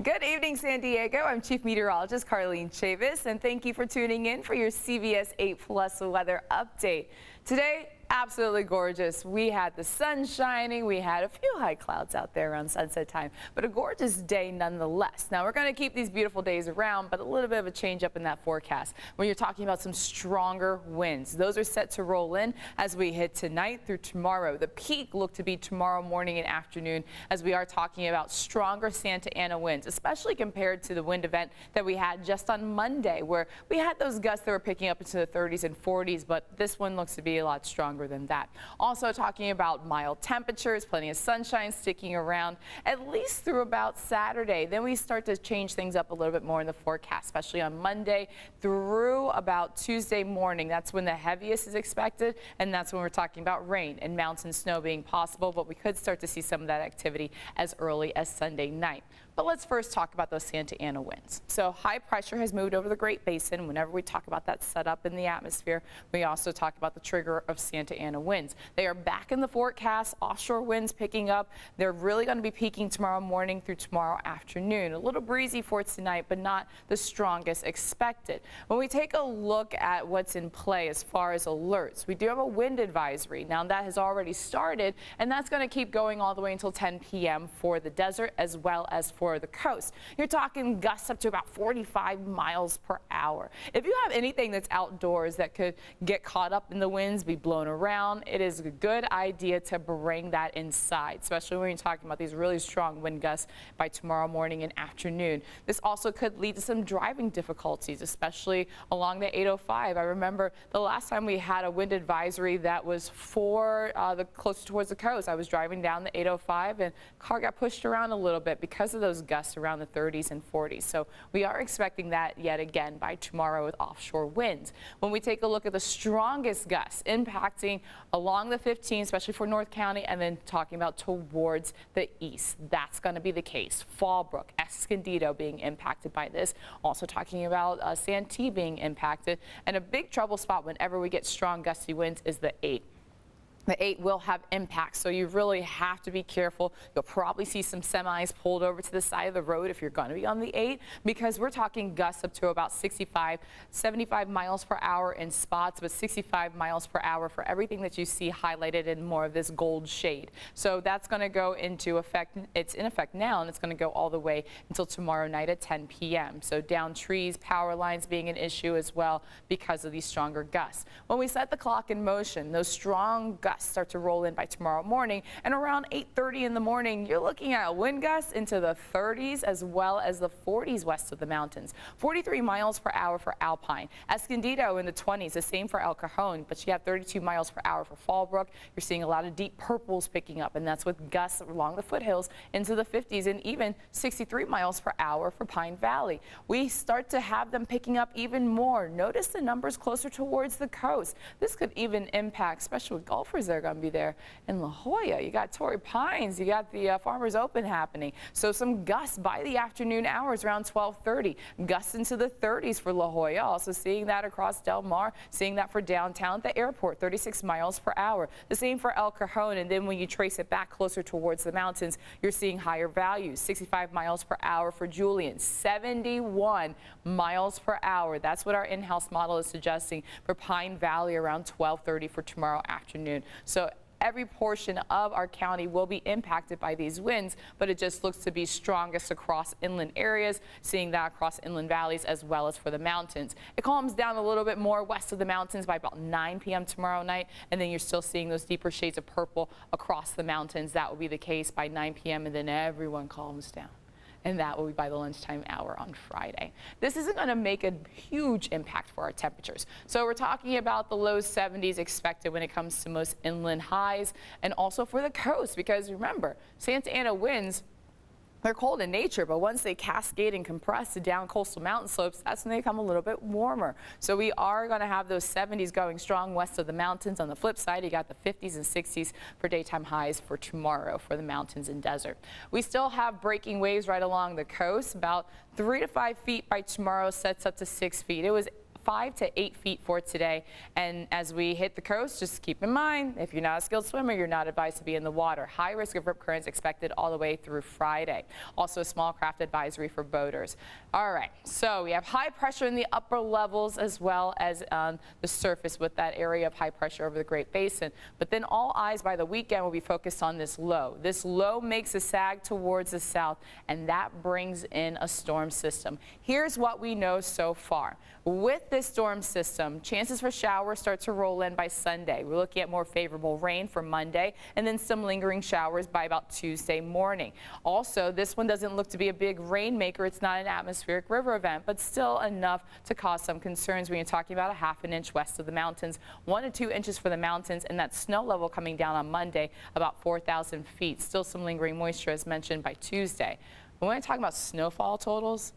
Good evening, San Diego. I'm Chief Meteorologist Carlene Chavis, and thank you for tuning in for your CBS 8 Plus weather update. Today, absolutely gorgeous. We had the sun shining. We had a few high clouds out there around sunset time, but a gorgeous day nonetheless. Now, we're going to keep these beautiful days around, but a little bit of a change up in that forecast when you're talking about some stronger winds. Those are set to roll in as we hit tonight through tomorrow. The peak looked to be tomorrow morning and afternoon as we are talking about stronger Santa Ana winds, especially compared to the wind event that we had just on Monday, where we had those gusts that were picking up into the 30s and 40s, but this one looks to be a lot stronger than that. Also talking about mild temperatures, plenty of sunshine sticking around at least through about Saturday. Then we start to change things up a little bit more in the forecast, especially on Monday through about Tuesday morning. That's when the heaviest is expected, and that's when we're talking about rain and mountain snow being possible, but we could start to see some of that activity as early as Sunday night. But let's first talk about those Santa Ana winds. So high pressure has moved over the Great Basin. Whenever we talk about that setup in the atmosphere, we also talk about the trigger of Santa Ana winds. They are back in the forecast, offshore winds picking up. They're really going to be peaking tomorrow morning through tomorrow afternoon. A little breezy for tonight, but not the strongest expected. When we take a look at what's in play as far as alerts, we do have a wind advisory. Now that has already started, and that's going to keep going all the way until 10 p.m. for the desert as well as for the coast. You're talking gusts up to about 45 miles per hour. If you have anything that's outdoors that could get caught up in the winds, be blown around, it is a good idea to bring that inside, especially when you're talking about these really strong wind gusts by tomorrow morning and afternoon. This also could lead to some driving difficulties, especially along the 805. I remember the last time we had a wind advisory that was for the closer towards the coast. I was driving down the 805 and car got pushed around a little bit because of those gusts around the 30s and 40s. So we are expecting that yet again by tomorrow with offshore winds. When we take a look at the strongest gusts impacting along the 15, especially for North County, and then talking about towards the east, that's going to be the case. Fallbrook, Escondido being impacted by this. Also talking about Santee being impacted. And a big trouble spot whenever we get strong gusty winds is the 8. The 8 will have impact, so you really have to be careful. You'll probably see some semis pulled over to the side of the road if you're going to be on the 8, because we're talking gusts up to about 65, 75 miles per hour in spots, but 65 miles per hour for everything that you see highlighted in more of this gold shade. So that's going to go into effect. It's in effect now, and it's going to go all the way until tomorrow night at 10 p.m. So down trees, power lines being an issue as well because of these stronger gusts. When we set the clock in motion, those strong gusts start to roll in by tomorrow morning, and around 8:30 in the morning you're looking at wind gusts into the 30s as well as the 40s west of the mountains. 43 miles per hour for Alpine. Escondido in the 20s, the same for El Cajon, but you have 32 miles per hour for Fallbrook. You're seeing a lot of deep purples picking up, and that's with gusts along the foothills into the 50s, and even 63 miles per hour for Pine Valley. We start to have them picking up even more. Notice the numbers closer towards the coast. This could even impact, especially with golfers that are going to be there in La Jolla. You got Torrey Pines, you got the Farmers Open happening. So some gusts by the afternoon hours around 12:30. Gusts into the 30s for La Jolla. Also seeing that across Del Mar, seeing that for downtown at the airport, 36 miles per hour. The same for El Cajon, and then when you trace it back closer towards the mountains, you're seeing higher values. 65 miles per hour for Julian, 71 miles per hour. That's what our in-house model is suggesting for Pine Valley around 12:30 for tomorrow afternoon. So every portion of our county will be impacted by these winds, but it just looks to be strongest across inland areas, seeing that across inland valleys as well as for the mountains. It calms down a little bit more west of the mountains by about 9 p.m. tomorrow night, and then you're still seeing those deeper shades of purple across the mountains. That will be the case by 9 p.m., and then everyone calms down. And that will be by the lunchtime hour on Friday. This isn't going to make a huge impact for our temperatures. So we're talking about the low 70s expected when it comes to most inland highs, and also for the coast, because remember, Santa Ana winds, they're cold in nature, but once they cascade and compress to down coastal mountain slopes, that's when they become a little bit warmer. So we are going to have those 70s going strong west of the mountains. On the flip side, you got the 50s and 60s for daytime highs for tomorrow for the mountains and desert. We still have breaking waves right along the coast, about 3 to 5 feet by tomorrow, sets up to 6 feet. It was 5 to 8 feet for today. And as we hit the coast, just keep in mind, if you're not a skilled swimmer, you're not advised to be in the water. High risk of rip currents expected all the way through Friday. Also a small craft advisory for boaters. All right, so we have high pressure in the upper levels as well as on the surface with that area of high pressure over the Great Basin. But then all eyes by the weekend will be focused on this low. This low makes a sag towards the south, and that brings in a storm system. Here's what we know so far. With this storm system, chances for showers start to roll in by Sunday. We're looking at more favorable rain for Monday and then some lingering showers by about Tuesday morning. Also, this one doesn't look to be a big rainmaker. It's not an atmospheric river event, but still enough to cause some concerns when you're talking about a ½ inch west of the mountains, 1 to 2 inches for the mountains, and that snow level coming down on Monday about 4,000 feet. Still some lingering moisture as mentioned by Tuesday. When we're talking about snowfall totals,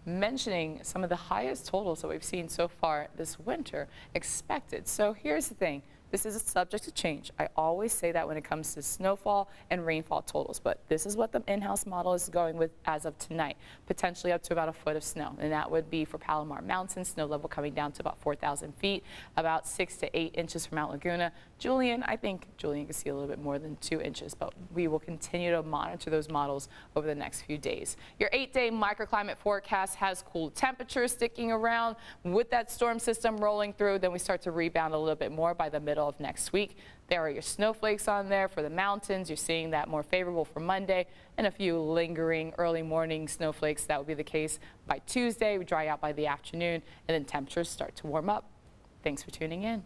mentioning some of the highest totals that we've seen so far this winter expected. So here's the thing. This is subject to change. I always say that when it comes to snowfall and rainfall totals, but this is what the in-house model is going with as of tonight, potentially up to about 1 foot of snow. And that would be for Palomar Mountain, snow level coming down to about 4,000 feet, about 6 to 8 inches for Mount Laguna. Julian, I think Julian can see a little bit more than 2 inches, but we will continue to monitor those models over the next few days. Your 8-day microclimate forecast has cool temperatures sticking around. With that storm system rolling through, then we start to rebound a little bit more by the middle of next week. There are your snowflakes on there for the mountains. You're seeing that more favorable for Monday and a few lingering early morning snowflakes. That will be the case by Tuesday. We dry out by the afternoon and then temperatures start to warm up. Thanks for tuning in.